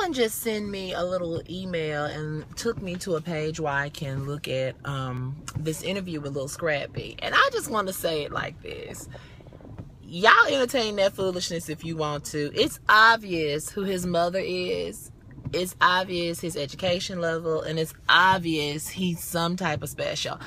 someone just sent me a little email and took me to a page where I can look at this interview with Lil Scrappy. And I just want to say it like this. Y'all entertain that foolishness if you want to. It's obvious who his mother is. It's obvious his education level. And it's obvious he's some type of special.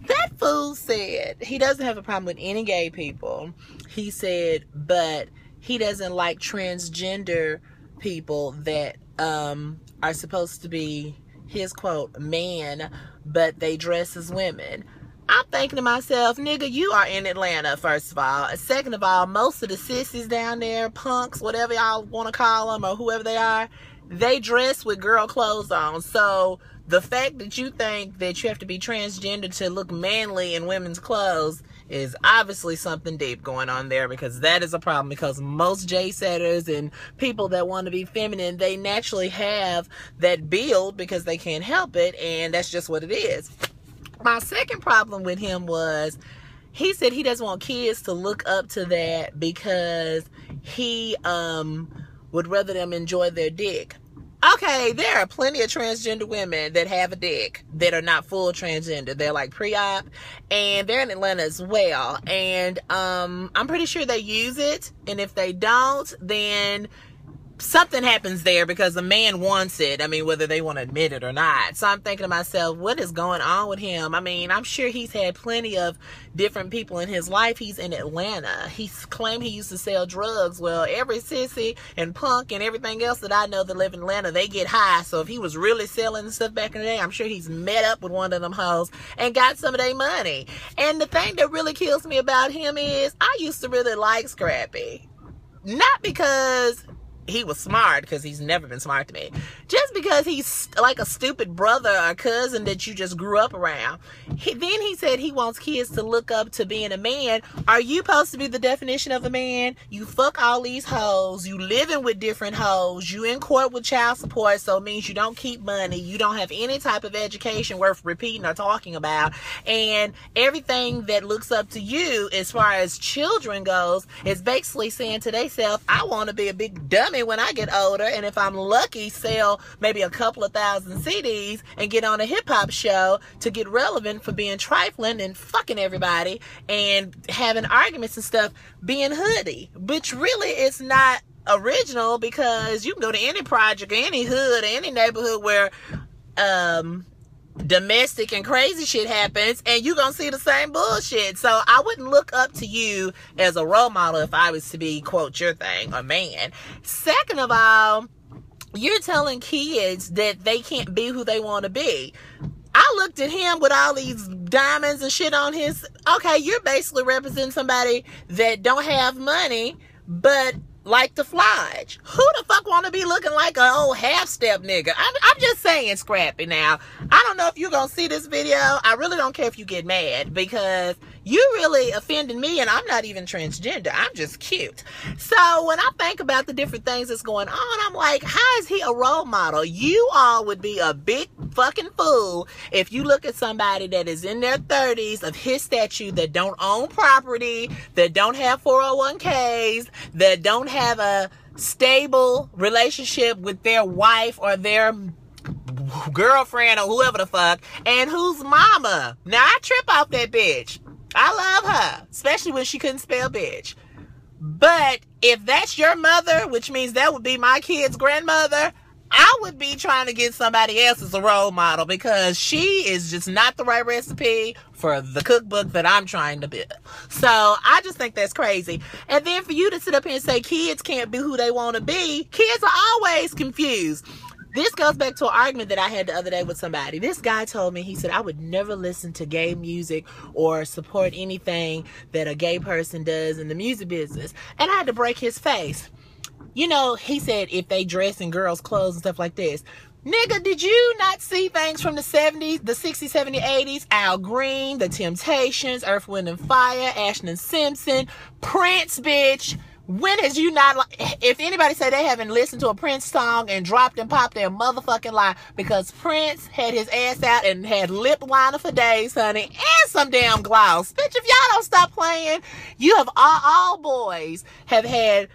That fool said he doesn't have a problem with any gay people. He said, but he doesn't like transgender people that are supposed to be, his quote, man, but they dress as women. I'm thinking to myself, nigga, you are in Atlanta, first of all. And second of all, most of the sissies down there, punks, whatever y'all want to call them, or whoever they are, they dress with girl clothes on. So the fact that you think that you have to be transgender to look manly in women's clothes is obviously something deep going on there, because that is a problem, because most J-setters and people that want to be feminine, they naturally have that build because they can't help it, and that's just what it is. My second problem with him was he said he doesn't want kids to look up to that because he would rather them enjoy their dick. Okay, there are plenty of transgender women that have a dick that are not full transgender. They're like pre-op, and they're in Atlanta as well. And I'm pretty sure they use it. And if they don't, then something happens there because the man wants it. I mean, whether they want to admit it or not. So I'm thinking to myself, what is going on with him? I mean, I'm sure he's had plenty of different people in his life. He's in Atlanta. He's claimed he used to sell drugs. Well, every sissy and punk and everything else that I know that live in Atlanta, they get high. So if he was really selling stuff back in the day, I'm sure he's met up with one of them hoes and got some of their money. And the thing that really kills me about him is I used to really like Scrappy. Not because he was smart, because he's never been smart to me, just because he's like a stupid brother or cousin that you just grew up around. Then he said he wants kids to look up to being a man. Are you supposed to be the definition of a man? You fuck all these hoes, you living with different hoes, you in court with child support, so it means you don't keep money, you don't have any type of education worth repeating or talking about, and everything that looks up to you as far as children goes is basically saying to themselves, I want to be a big dummy when I get older, and if I'm lucky, sell maybe a couple of thousand CDs and get on a hip-hop show to get relevant for being trifling and fucking everybody and having arguments and stuff, being hoodie, which really is not original, because you can go to any project or any hood or any neighborhood where domestic and crazy shit happens, and you gonna see the same bullshit. So I wouldn't look up to you as a role model if I was to be, quote, your thing or man. Second of all, you're telling kids that they can't be who they want to be. I looked at him with all these diamonds and shit on his, okay, you're basically representing somebody that don't have money but like to flodge. Who the fuck want to be looking like an old half-step nigga? I'm just saying, Scrappy. Now, I don't know if you're going to see this video. I really don't care if you get mad, because you really offended me, and I'm not even transgender. I'm just cute. So when I think about the different things that's going on, I'm like, how is he a role model? You all would be a big fucking fool if you look at somebody that is in their 30s of his stature, that don't own property, that don't have 401ks, that don't have a stable relationship with their wife or their girlfriend or whoever the fuck, and whose mama. Now, I trip off that bitch. I love her, especially when she couldn't spell bitch. But if that's your mother, which means that would be my kid's grandmother, I would be trying to get somebody else as a role model, because she is just not the right recipe for the cookbook that I'm trying to build. So I just think that's crazy. And then for you to sit up here and say kids can't be who they want to be, kids are always confused. This goes back to an argument that I had the other day with somebody. This guy told me, he said, I would never listen to gay music or support anything that a gay person does in the music business. And I had to break his face. You know, he said if they dress in girls' clothes and stuff like this. Nigga, did you not see things from the 70s, the 60s, 70s, 80s? Al Green, The Temptations, Earth, Wind and Fire, Ashton Simpson, Prince, bitch. When has you not, if anybody say they haven't listened to a Prince song and dropped and popped their motherfucking lie, because Prince had his ass out and had lip liner for days, honey, and some damn gloss. Bitch, if y'all don't stop playing, you have, all boys have had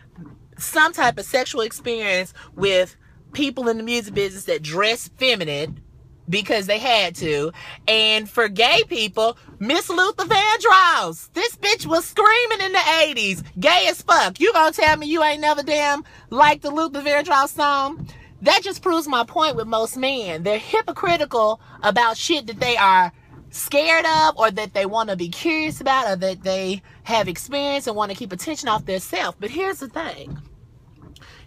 some type of sexual experience with people in the music business that dress feminine because they had to. And for gay people, Miss Luther Vandross. This bitch was screaming in the 80s. Gay as fuck. You gonna tell me you ain't never damn liked the Luther Vandross song? That just proves my point with most men. They're hypocritical about shit that they are scared of, or that they want to be curious about, or that they have experienced and want to keep attention off their self. But here's the thing.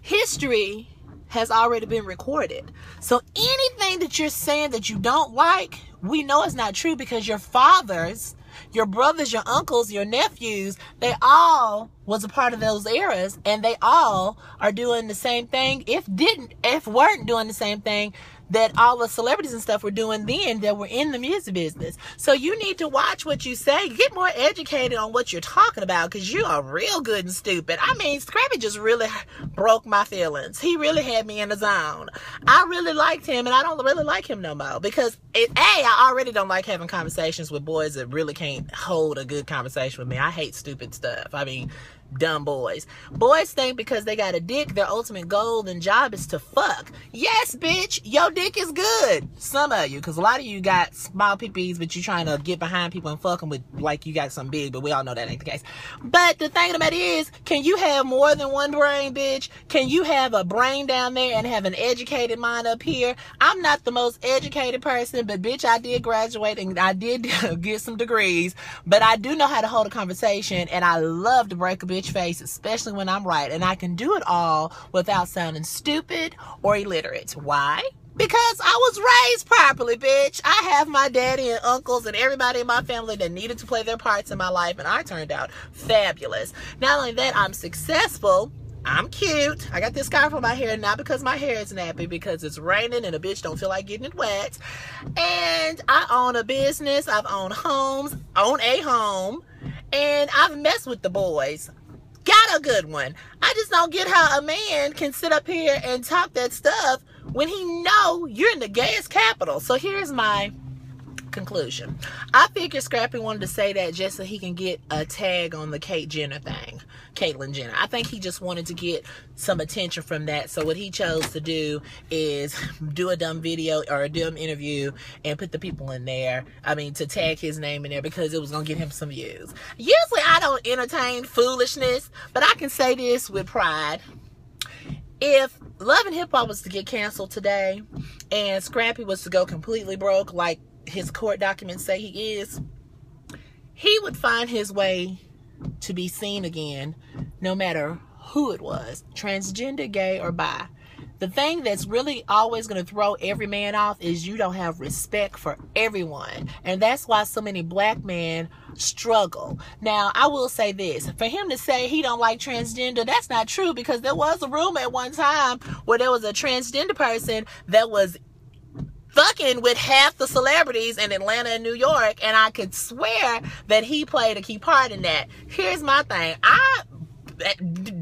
History has already been recorded. So anything that you're saying that you don't like, we know it's not true, because your fathers, your brothers, your uncles, your nephews, they all was a part of those eras, and they all are doing the same thing, if weren't doing the same thing that all the celebrities and stuff were doing then, that were in the music business. So you need to watch what you say. Get more educated on what you're talking about, because you are real good and stupid. I mean, Scrappy just really broke my feelings. He really had me in the zone. I really liked him, and I don't really like him no more, because I already don't like having conversations with boys that really can't hold a good conversation with me. I hate stupid stuff. I mean, dumb boys. Boys think because they got a dick, their ultimate goal and job is to fuck. Yes, bitch, your dick is good. Some of you, because a lot of you got small peepees, but you trying to get behind people and fuck them with like you got something big, but we all know that ain't the case. But the thing about it is, can you have more than one brain, bitch? Can you have a brain down there and have an educated mind up here? I'm not the most educated person, but bitch, I did graduate and I did get some degrees, but I do know how to hold a conversation, and I love to break a bitch face, especially when I'm right, and I can do it all without sounding stupid or illiterate. Why? Because I was raised properly, bitch. I have my daddy and uncles and everybody in my family that needed to play their parts in my life, and I turned out fabulous. Not only that, I'm successful. I'm cute. I got this scarf on my hair, not because my hair is nappy, because it's raining and a bitch don't feel like getting it wet. And I own a business. I've owned homes, own a home, and I've messed with the boys. Got a good one. I just don't get how a man can sit up here and talk that stuff when he know you're in the gayest capital. So here's my conclusion. I figured Scrappy wanted to say that just so he can get a tag on the Caitlyn Jenner. I think he just wanted to get some attention from that. So what he chose to do is do a dumb video or a dumb interview and put the people in there. I mean, to tag his name in there, because it was going to get him some views. Usually I don't entertain foolishness, but I can say this with pride. If Love and Hip Hop was to get canceled today and Scrappy was to go completely broke like his court documents say he is, he would find his way to be seen again, no matter who it was, transgender, gay, or bi. The thing that's really always going to throw every man off is you don't have respect for everyone. And that's why so many black men struggle. Now, I will say this. For him to say he don't like transgender, that's not true, because there was a rumor at one time where there was a transgender person that was fucking with half the celebrities in Atlanta and New York, and I could swear that he played a key part in that. Here's my thing.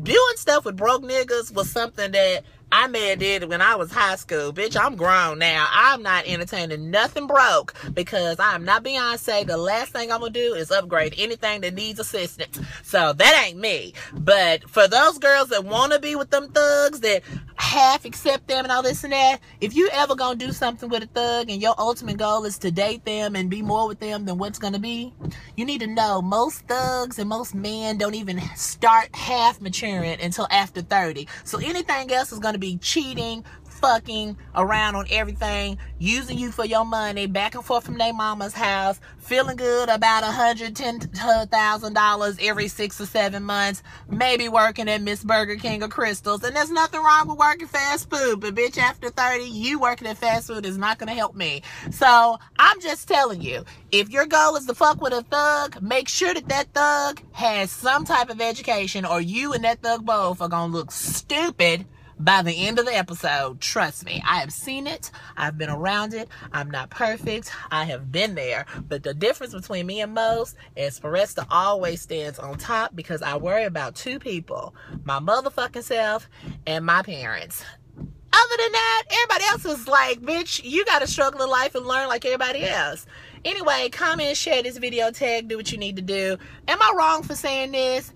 Doing stuff with broke niggas was something that I may have did when I was high school. Bitch, I'm grown now. I'm not entertaining nothing broke, because I'm not Beyonce. The last thing I'm going to do is upgrade anything that needs assistance. So that ain't me. But for those girls that want to be with them thugs that half accept them and all this and that, if you ever going to do something with a thug and your ultimate goal is to date them and be more with them than what's going to be, you need to know most thugs and most men don't even start half maturing until after 30. So anything else is going to be cheating, fucking around on everything, using you for your money, back and forth from their mama's house, feeling good about $110,000 every 6 or 7 months, maybe working at Miss Burger King or Crystal's. And there's nothing wrong with working fast food, but bitch, after 30, you working at fast food is not going to help me. So I'm just telling you, if your goal is to fuck with a thug, make sure that that thug has some type of education, or you and that thug both are going to look stupid by the end of the episode. Trust me, I have seen it. I've been around it. I'm not perfect. I have been there. But the difference between me and most is ForrestaB always stands on top, because I worry about two people, my motherfucking self and my parents. Other than that, everybody else is like, bitch, you got to struggle in life and learn like everybody else. Anyway, comment, share this video, tag, do what you need to do. Am I wrong for saying this?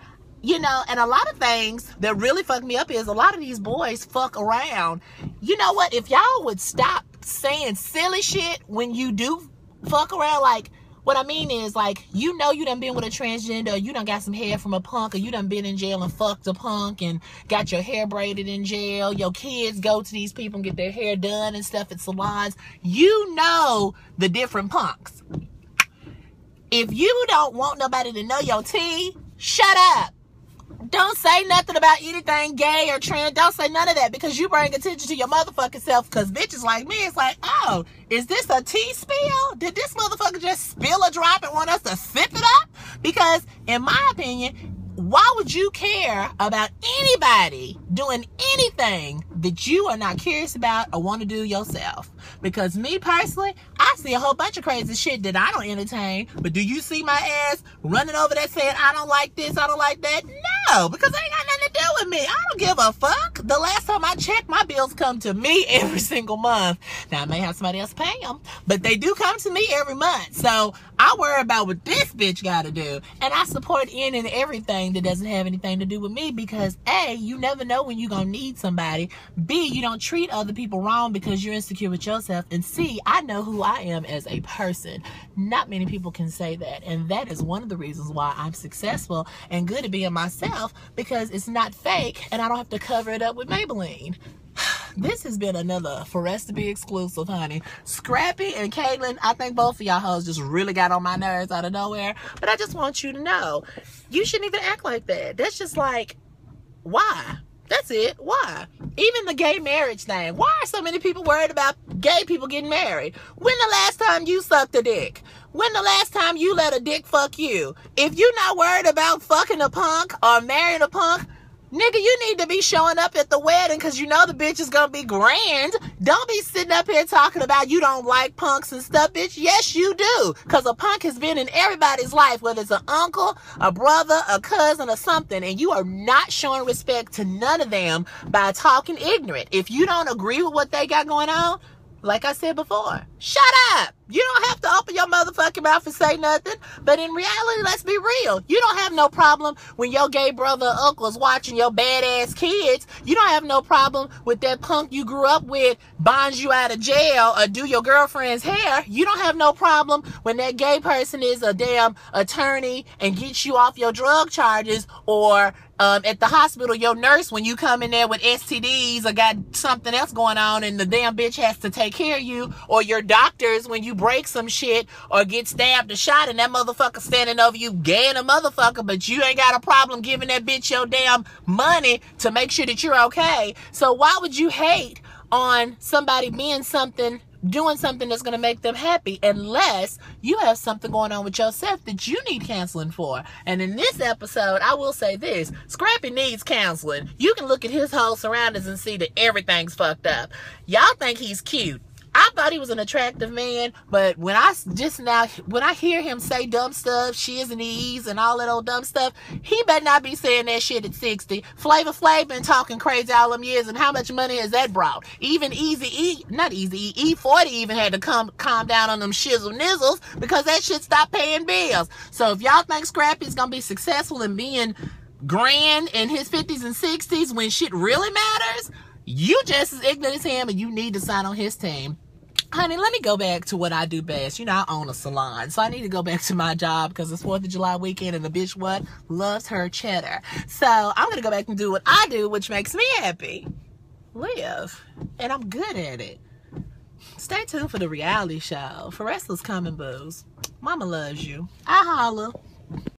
You know, and a lot of things that really fuck me up is a lot of these boys fuck around you know what? If y'all would stop saying silly shit when you do fuck around, like, what I mean is, like, you know you done been with a transgender, or you done got some hair from a punk, or you done been in jail and fucked a punk and got your hair braided in jail. Your kids go to these people and get their hair done and stuff at salons. You know the different punks. If you don't want nobody to know your tea, shut up. Don't say nothing about anything gay or trans. Don't say none of that, because you bring attention to your motherfucking self. Because bitches like me, it's like, oh, is this a tea spill? Did this motherfucker just spill a drop and want us to sip it up? Because in my opinion, why would you care about anybody doing anything that you are not curious about or want to do yourself? Because me personally, I see a whole bunch of crazy shit that I don't entertain. But do you see my ass running over there saying, I don't like this, I don't like that? No, because it ain't got nothing to do with me. I don't give a fuck. The last time I checked, my bills come to me every single month. Now, I may have somebody else pay them, but they do come to me every month. So I worry about what this bitch got to do. And I support any and everything that doesn't have anything to do with me, because A, you never know when you're going to need somebody. B, you don't treat other people wrong because you're insecure with yourself. And C, I know who I am as a person. Not many people can say that. And that is one of the reasons why I'm successful and good at being myself, because it's not fake and I don't have to cover it up with Maybelline. This has been another ForrestaB exclusive, honey. Scrappy and Caitlyn, I think both of y'all hoes just really got on my nerves out of nowhere. But I just want you to know, you shouldn't even act like that. That's just like, why? That's it. Why? Even the gay marriage thing. Why are so many people worried about gay people getting married? When the last time you sucked a dick? When the last time you let a dick fuck you? If you're not worried about fucking a punk or marrying a punk, nigga, you need to be showing up at the wedding, because you know the bitch is gonna be grand. Don't be sitting up here talking about you don't like punks and stuff, bitch. Yes, you do. Because a punk has been in everybody's life, whether it's an uncle, a brother, a cousin, or something, and you are not showing respect to none of them by talking ignorant. If you don't agree with what they got going on, like I said before, shut up. You don't have to open your motherfucking mouth and say nothing. But in reality, let's be real. You don't have no problem when your gay brother or uncle is watching your badass kids. You don't have no problem with that punk you grew up with bonds you out of jail or do your girlfriend's hair. You don't have no problem when that gay person is a damn attorney and gets you off your drug charges, or at the hospital, your nurse, when you come in there with STDs or got something else going on and the damn bitch has to take care of you, or your doctors when you break some shit or get stabbed or shot and that motherfucker standing over you gaying a motherfucker, but you ain't got a problem giving that bitch your damn money to make sure that you're okay. So why would you hate on somebody being something, doing something that's going to make them happy, unless you have something going on with yourself that you need counseling for? And in this episode, I will say this: Scrappy needs counseling. You can look at his whole surroundings and see that everything's fucked up. Y'all think he's cute. I thought he was an attractive man, but when I hear him say dumb stuff, shiz and ease and all that old dumb stuff, he better not be saying that shit at 60. Flavor Flav been talking crazy all them years, and how much money has that brought? Even E40 even had to calm down on them shizzle nizzles, because that shit stopped paying bills. So if y'all think Scrappy's gonna be successful in being grand in his 50s and 60s when shit really matters, you just as ignorant as him, and you need to sign on his team. Honey, let me go back to what I do best. You know, I own a salon, so I need to go back to my job, because it's 4th of July weekend and the bitch what? Loves her cheddar. So I'm going to go back and do what I do, which makes me happy. Live. And I'm good at it. Stay tuned for the reality show. ForrestaB's coming, boos. Mama loves you. I holla.